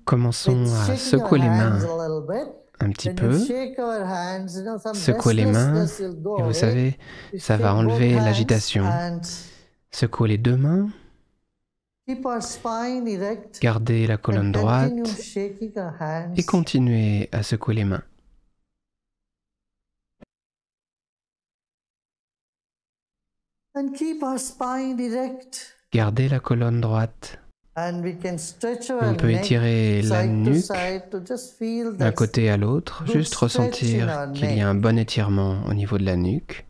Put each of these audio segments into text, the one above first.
Commençons à secouer les mains un petit peu. Secouer les mains, et vous savez, ça va enlever l'agitation. Secouez les deux mains. Gardez la colonne droite et continuez à secouer les mains. Gardez la colonne droite. On peut étirer la nuque d'un côté à l'autre, juste ressentir qu'il y a un bon étirement au niveau de la nuque.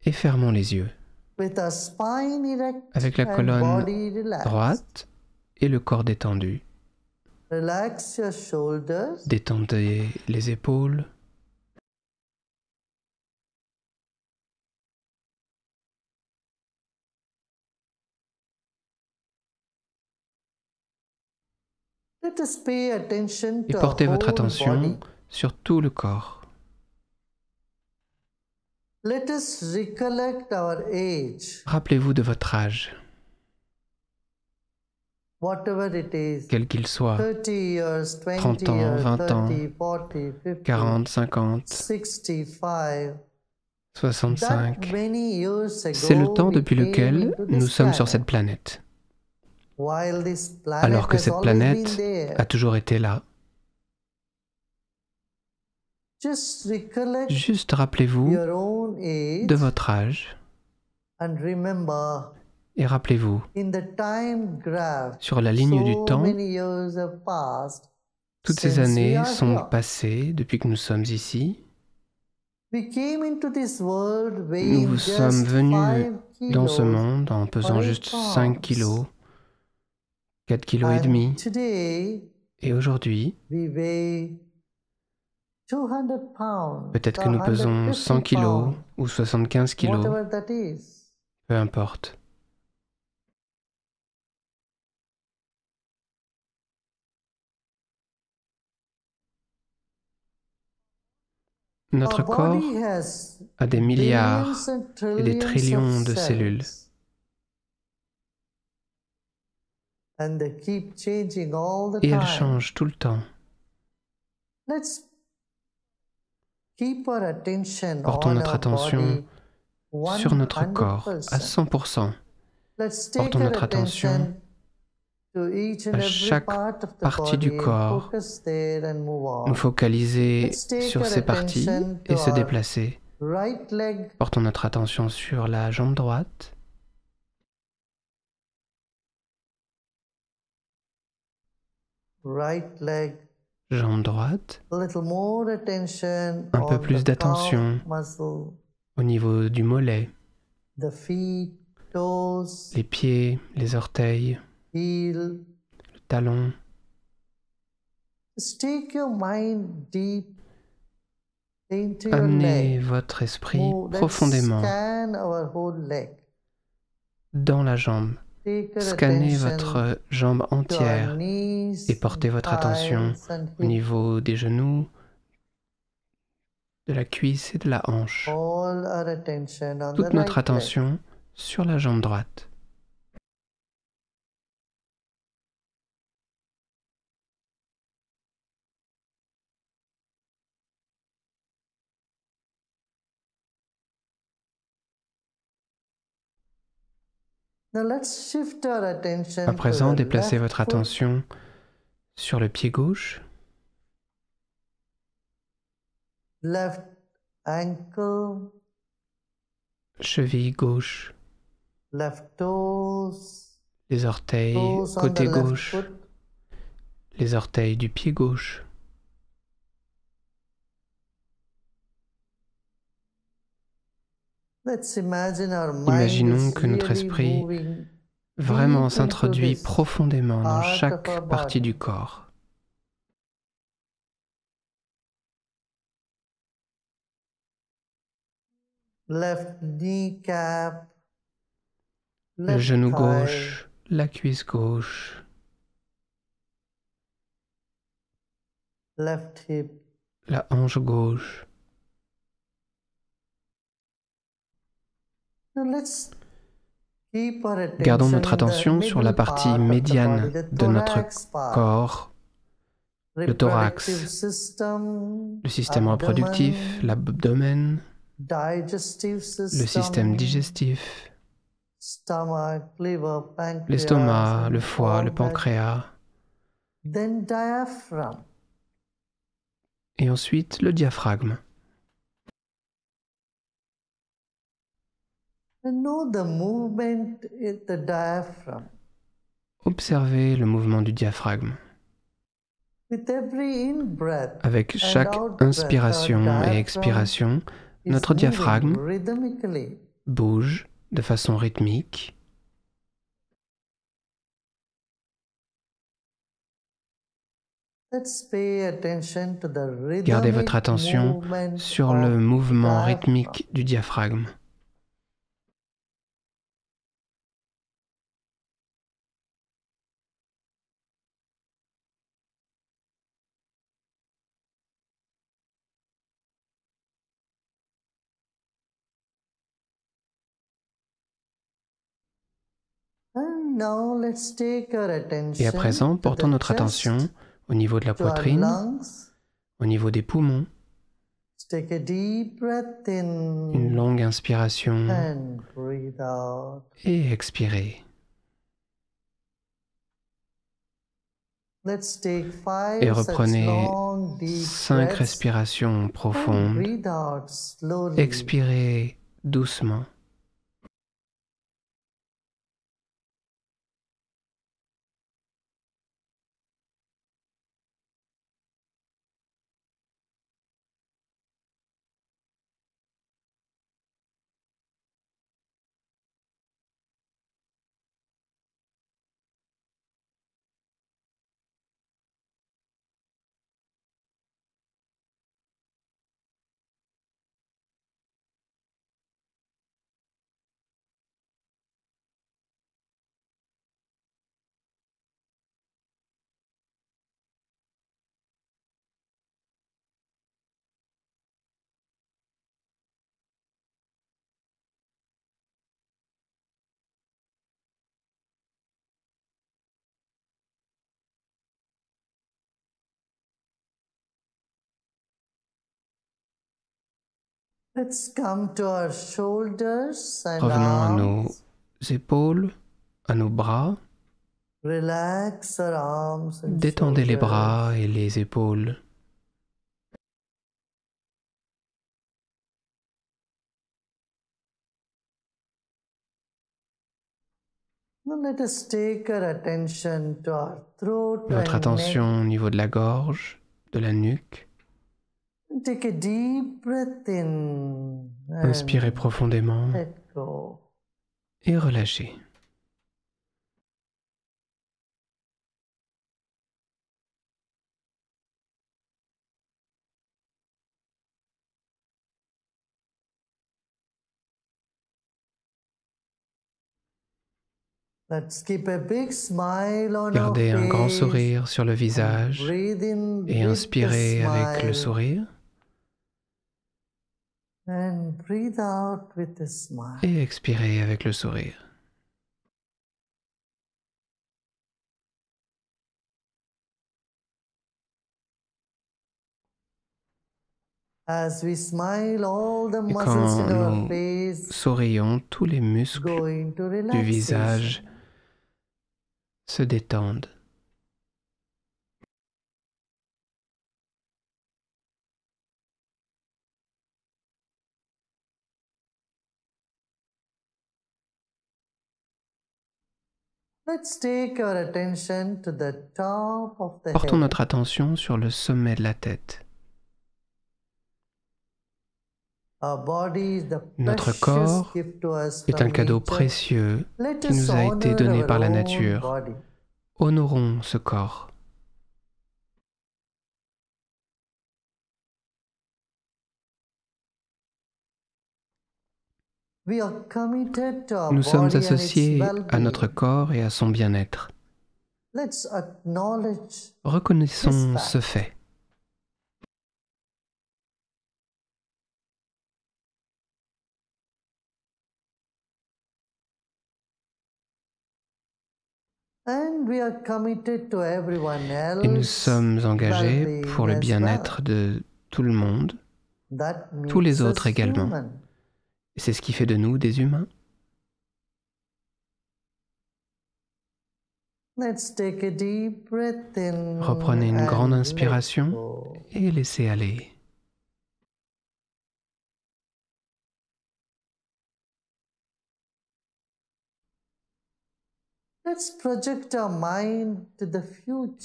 Et fermons les yeux avec la colonne droite et le corps détendu. Détendez les épaules. Et portez votre attention sur tout le corps. Rappelez-vous de votre âge, quel qu'il soit, 30 ans, 20 ans, 40, 50, 65. C'est le temps depuis lequel nous sommes sur cette planète. Alors que cette planète a toujours été là. Juste rappelez-vous de votre âge et rappelez-vous, sur la ligne du temps, toutes ces années sont passées depuis que nous sommes ici. Nous sommes venus dans ce monde en pesant juste 5 kilos, 4 kilos et demi. Et aujourd'hui, peut-être que nous pesons 100 kilos ou 75 kilos, peu importe. Notre corps a des milliards et des trillions de cellules. Et elles changent tout le temps. Portons notre attention sur notre corps à 100%. Portons notre attention à chaque partie du corps, nous focaliser sur ces parties et se déplacer. Portons notre attention sur la jambe droite. Jambe droite. Un peu plus d'attention au niveau du mollet, les pieds, les orteils, le talon. Amenez votre esprit profondément dans la jambe. Scannez votre jambe entière et portez votre attention au niveau des genoux, de la cuisse et de la hanche. Toute notre attention sur la jambe droite. À présent, déplacez votre attention sur le pied gauche, cheville gauche, les orteils côté gauche, les orteils du pied gauche. Imaginons que notre esprit vraiment s'introduit profondément dans chaque partie du corps. Le genou gauche, la cuisse gauche, la hanche gauche, Gardons notre attention sur la partie médiane de notre corps, le thorax, le système reproductif, l'abdomen, le système digestif, l'estomac, le foie, le pancréas, et ensuite le diaphragme. Observez le mouvement du diaphragme. Avec chaque inspiration et expiration, notre diaphragme bouge de façon rythmique. Gardez votre attention sur le mouvement rythmique du diaphragme. Et à présent, portons notre attention au niveau de la poitrine, au niveau des poumons. Une longue inspiration et expirez. Et reprenez 5 respirations profondes. Expirez doucement. Revenons à nos épaules, à nos bras. Détendez les bras et les épaules. Votre attention au niveau de la gorge, de la nuque. Inspirez profondément et relâchez. Gardez un grand sourire sur le visage et inspirez avec le sourire. Et expirez avec le sourire. Et quand nous sourions, tous les muscles du visage se détendent. Portons notre attention sur le sommet de la tête. Notre corps est un cadeau précieux qui nous a été donné par la nature. Honorons ce corps. Nous sommes associés à notre corps et à son bien-être. Reconnaissons ce fait. Et nous sommes engagés pour le bien-être de tout le monde, tous les autres également. Et c'est ce qui fait de nous des humains. Reprenez une grande inspiration et laissez aller.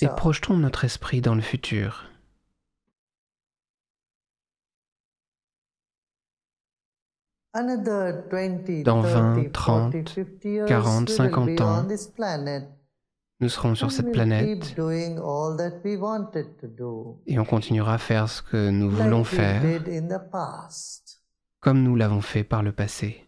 Et projetons notre esprit dans le futur. Dans 20, 30, 40, 50 ans, nous serons sur cette planète et on continuera à faire ce que nous voulons faire comme nous l'avons fait par le passé.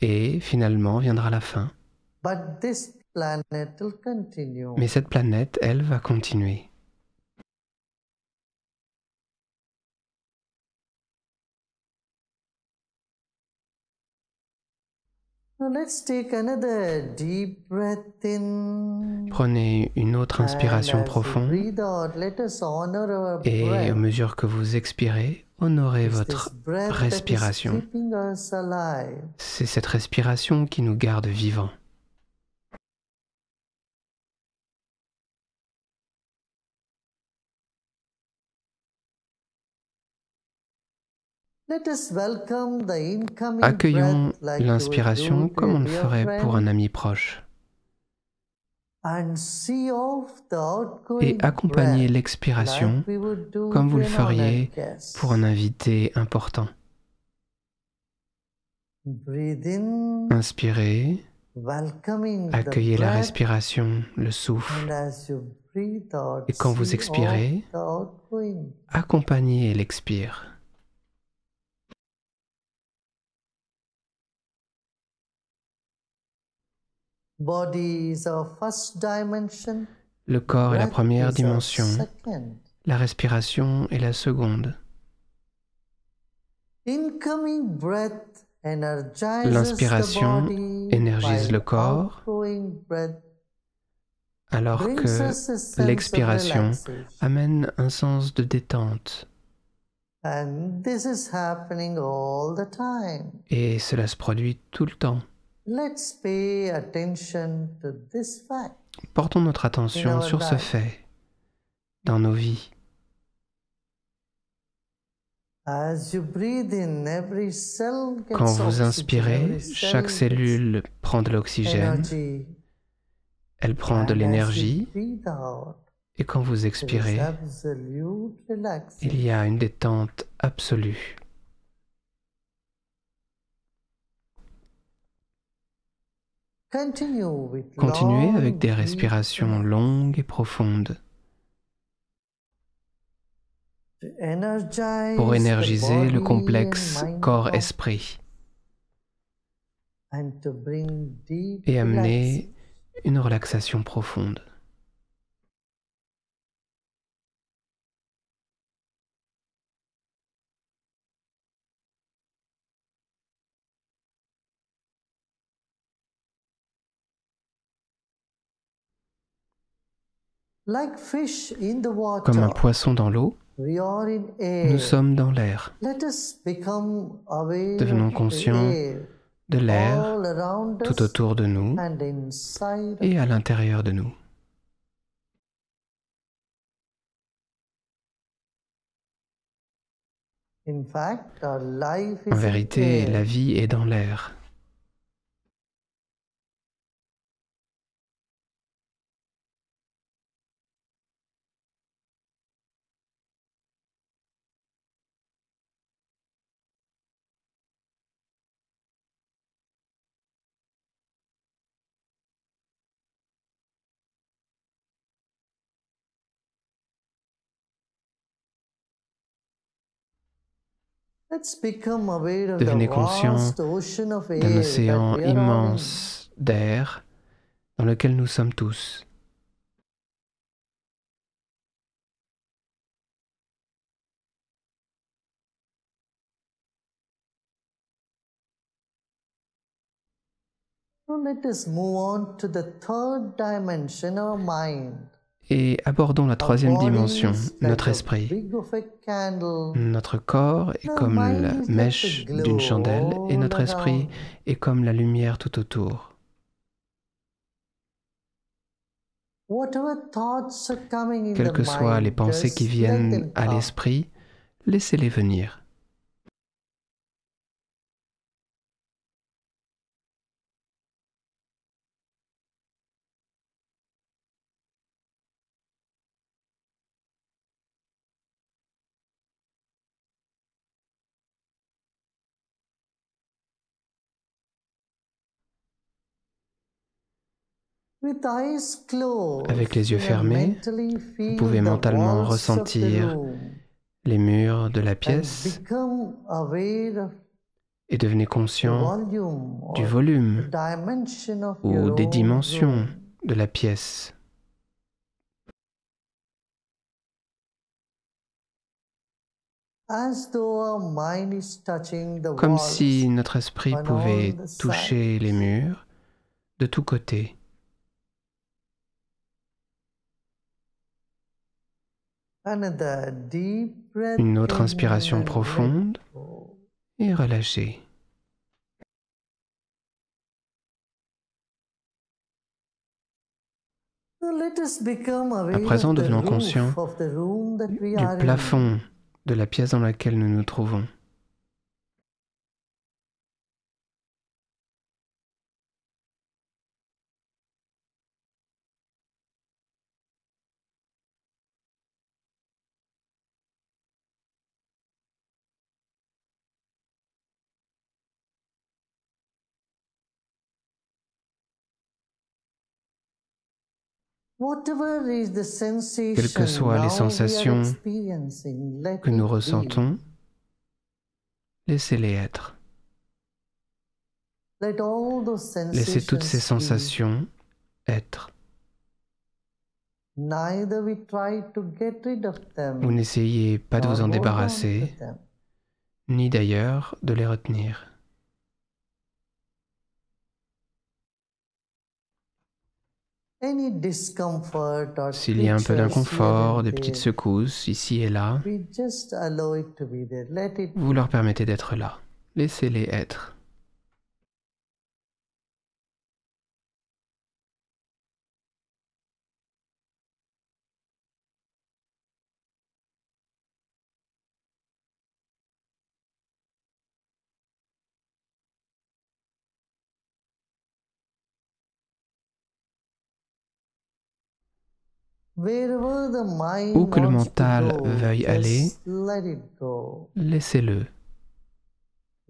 Et finalement viendra la fin. Mais cette planète, elle, va continuer. Prenez une autre inspiration profonde et à mesure que vous expirez, honorez votre respiration. C'est cette respiration qui nous garde vivants. Accueillons l'inspiration comme on le ferait pour un ami proche. Et accompagnez l'expiration comme vous le feriez pour un invité important. Inspirez, accueillez la respiration, le souffle. Et quand vous expirez, accompagnez l'expire. Le corps est la première dimension, la respiration est la seconde. L'inspiration énergise le corps, alors que l'expiration amène un sens de détente. Et cela se produit tout le temps. Portons notre attention sur ce fait dans nos vies. Quand vous inspirez, chaque cellule prend de l'oxygène, elle prend de l'énergie, et quand vous expirez, il y a une détente absolue. Continuez avec des respirations longues et profondes pour énergiser le complexe corps-esprit et amener une relaxation profonde. Comme un poisson dans l'eau, nous sommes dans l'air. Devenons conscients de l'air tout autour de nous et à l'intérieur de nous. En vérité, la vie est dans l'air. Devenez conscient d'un océan immense d'air dans lequel nous sommes tous. Et abordons la troisième dimension, notre esprit. Notre corps est comme la mèche d'une chandelle et notre esprit est comme la lumière tout autour. Quelles que soient les pensées qui viennent à l'esprit, laissez-les venir. Avec les yeux fermés, vous pouvez mentalement ressentir les murs de la pièce et devenez conscient du volume ou des dimensions de la pièce. Comme si notre esprit pouvait toucher les murs de tous côtés. Une autre inspiration profonde et relâchez. À présent, devenons conscients du plafond de la pièce dans laquelle nous nous trouvons. Quelles que soient les sensations que nous ressentons, laissez-les être. Laissez toutes ces sensations être. Vous n'essayez pas de vous en débarrasser, ni d'ailleurs de les retenir. S'il y a un peu d'inconfort, des petites secousses ici et là, vous leur permettez d'être là. Laissez-les être. Où que le mental veuille aller, laissez-le.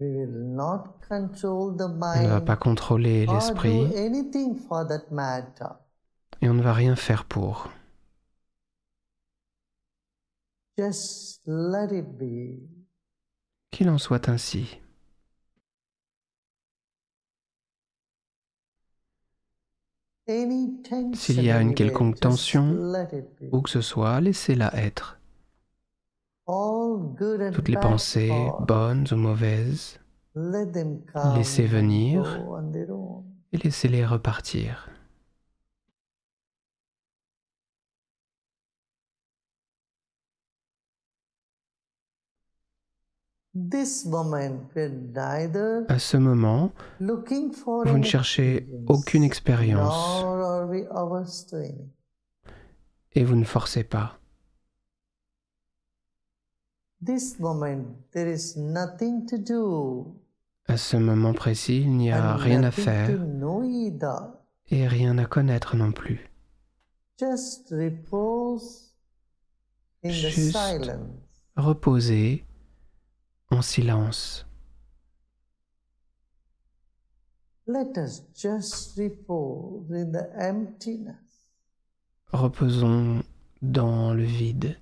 On ne va pas contrôler l'esprit et on ne va rien faire pour. Qu'il en soit ainsi. S'il y a une quelconque tension, où que ce soit, laissez-la être. Toutes les pensées, bonnes ou mauvaises, laissez venir et laissez-les repartir. À ce moment, vous ne cherchez aucune expérience et vous ne forcez pas. À ce moment précis, il n'y a rien à faire et rien à connaître non plus. Juste reposer en silence. Reposons dans le vide.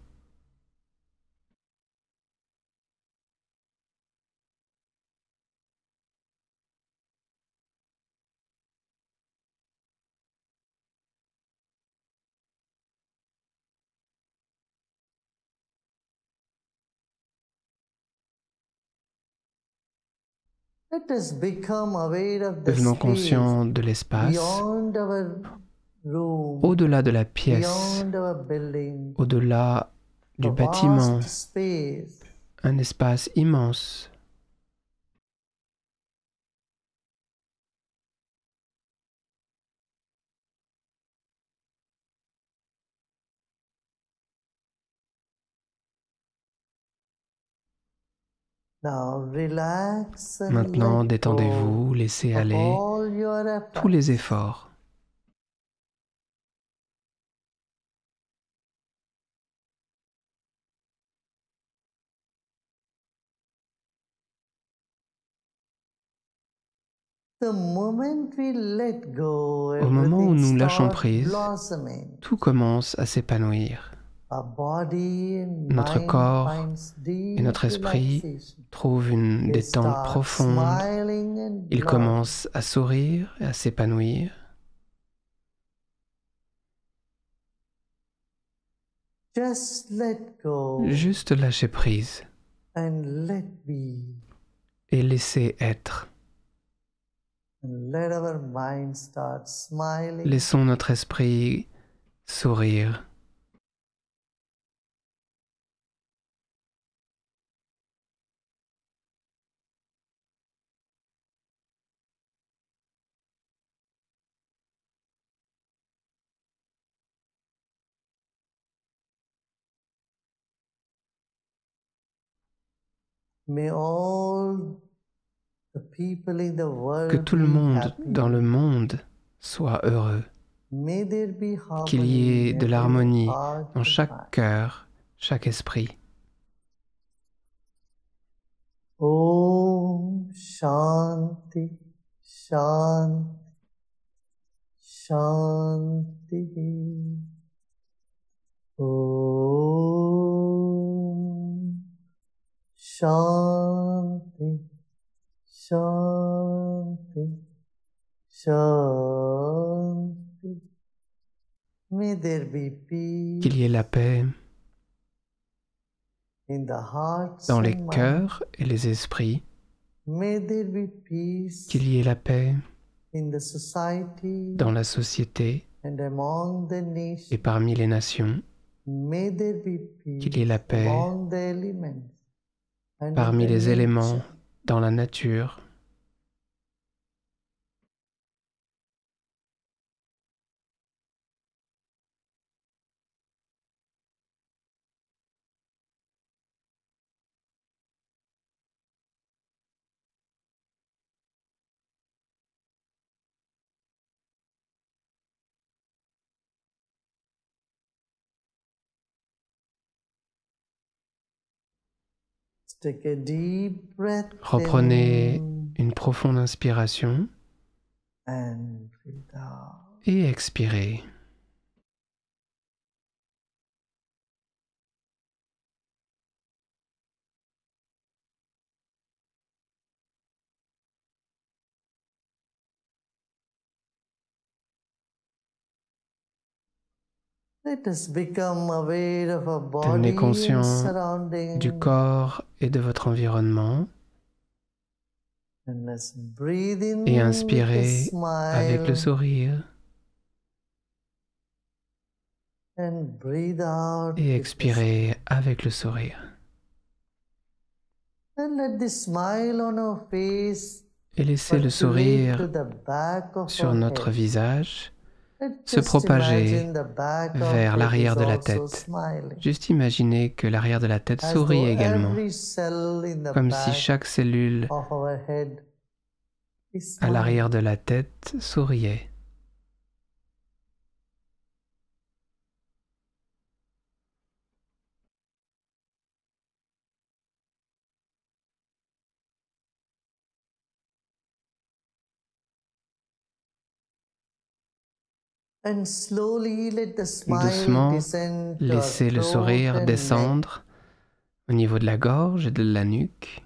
Devenons conscients de l'espace au-delà de la pièce, au-delà du bâtiment, un espace immense. Maintenant, détendez-vous, laissez aller tous les efforts. Au moment où nous lâchons prise, tout commence à s'épanouir. Notre corps et notre esprit trouvent une détente profonde. Ils commencent à sourire et à s'épanouir. Juste lâcher prise et laisser être. Laissons notre esprit sourire. Que tout le monde dans le monde soit heureux. Qu'il y ait de l'harmonie dans chaque cœur, chaque esprit. Om Shanti Shanti Shanti. Om Shanti Shanti Shanti. May there be peace. Qu'il y ait la paix dans les cœurs et les esprits, qu'il y ait la paix dans la société et parmi les nations, qu'il y ait la paix parmi les éléments dans la nature. Reprenez une profonde inspiration et expirez. Devenez conscient du corps et de votre environnement et inspirez avec le sourire et expirez avec le sourire. Et laissez le sourire sur notre visage se propager vers l'arrière de la tête. Juste imaginez que l'arrière de la tête sourit également, comme si chaque cellule à l'arrière de la tête souriait. Doucement, laissez le sourire descendre au niveau de la gorge et de la nuque,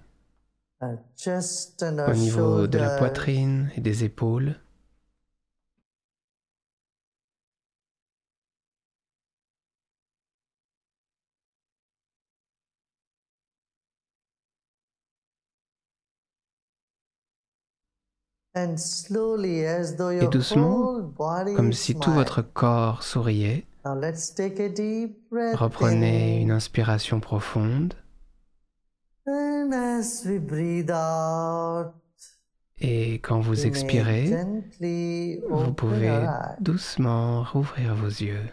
au niveau de la poitrine et des épaules. Et doucement, comme si tout votre corps souriait, reprenez une inspiration profonde. Et quand vous expirez, vous pouvez doucement rouvrir vos yeux.